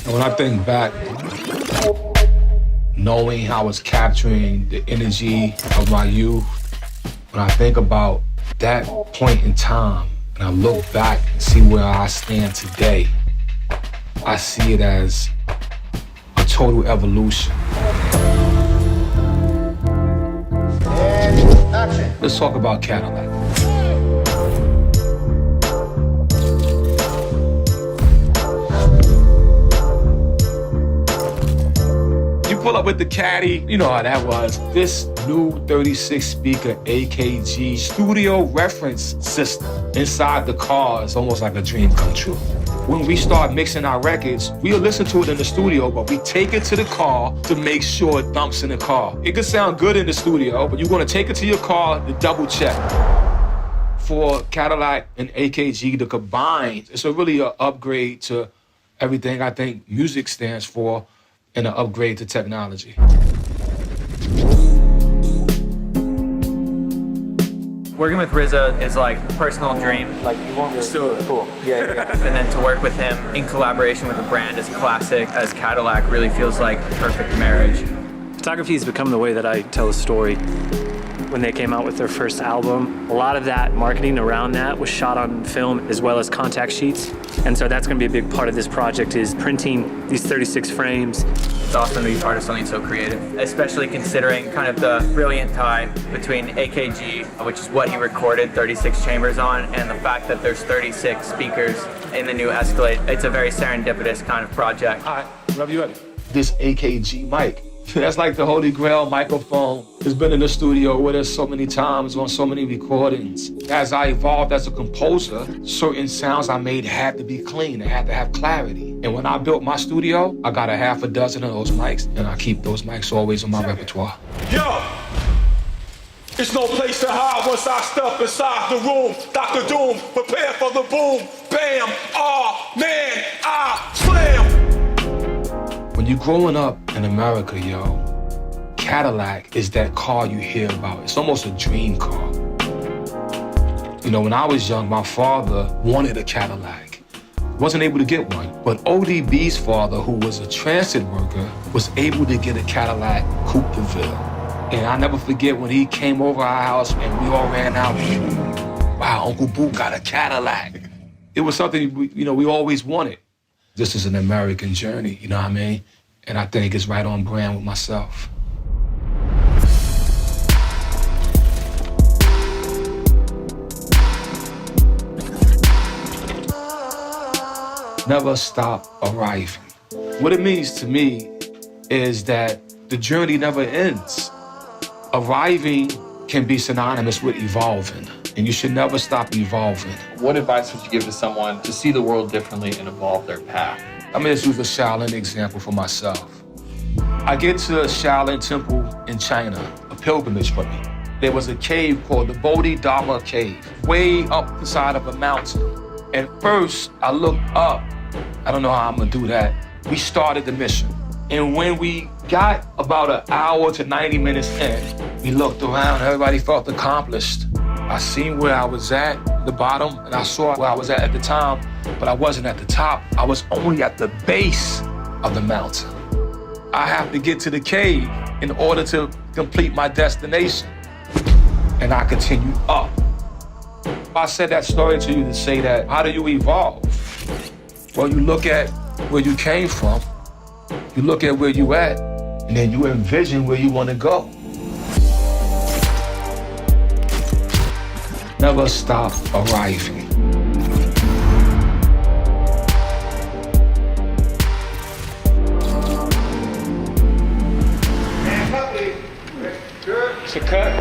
And when I think back, knowing how I was capturing the energy of my youth, when I think about that point in time, and I look back and see where I stand today, I see it as a total evolution. And action. Let's talk about Cadillac. You pull up with the Caddy, you know how that was. This new 36 speaker AKG studio reference system inside the car is almost like a dream come true. When we start mixing our records, we'll listen to it in the studio, but we take it to the car to make sure it thumps in the car. It could sound good in the studio, but you're gonna take it to your car to double check. For Cadillac and AKG to combine, it's really an upgrade to everything I think music stands for, and an upgrade to technology. Working with RZA is like a personal dream. Like you want to do it. Cool. Yeah. And then to work with him in collaboration with a brand as classic as Cadillac really feels like a perfect marriage. Photography has become the way that I tell a story. When they came out with their first album, a lot of that marketing around that was shot on film as well as contact sheets. And so that's gonna be a big part of this project, is printing these 36 frames. It's awesome to be part of something so creative, especially considering kind of the brilliant tie between AKG, which is what he recorded 36 chambers on, and the fact that there's 36 speakers in the new Escalade. It's a very serendipitous kind of project. All right, whenever you ready. This AKG mic, that's like the Holy Grail microphone. It's been in the studio with us so many times on so many recordings. As I evolved as a composer, certain sounds I made had to be clean, they had to have clarity. And when I built my studio, I got a half a dozen of those mics, and I keep those mics always in my repertoire. Yo! It's no place to hide once I step inside the room. Dr. Doom, prepare for the boom. Bam! Ah, man, I slam! When you're growing up in America, yo, Cadillac is that car you hear about. It's almost a dream car. You know, when I was young, my father wanted a Cadillac. Wasn't able to get one, but ODB's father, who was a transit worker, was able to get a Cadillac Coupe de Ville. And I never forget when he came over our house and we all ran out. Wow, Uncle Boo got a Cadillac. It was something we always wanted. This is an American journey, you know what I mean? And I think it's right on brand with myself. Never stop arriving. What it means to me is that the journey never ends. Arriving can be synonymous with evolving, and you should never stop evolving. What advice would you give to someone to see the world differently and evolve their path? I'm gonna use the Shaolin example for myself. I get to a Shaolin temple in China, a pilgrimage for me. There was a cave called the Bodhidharma Cave, way up the side of a mountain. And first, I looked up. I don't know how I'm gonna do that. We started the mission. And when we got about an hour to 90 minutes in, we looked around, everybody felt accomplished. I seen where I was at, the bottom, and I saw where I was at the time, but I wasn't at the top. I was only at the base of the mountain. I have to get to the cave in order to complete my destination. And I continued up. I said that story to you to say that, how do you evolve? Well, you look at where you came from, you look at where you at, and then you envision where you want to go. Never stop arriving. Good. It's a cut.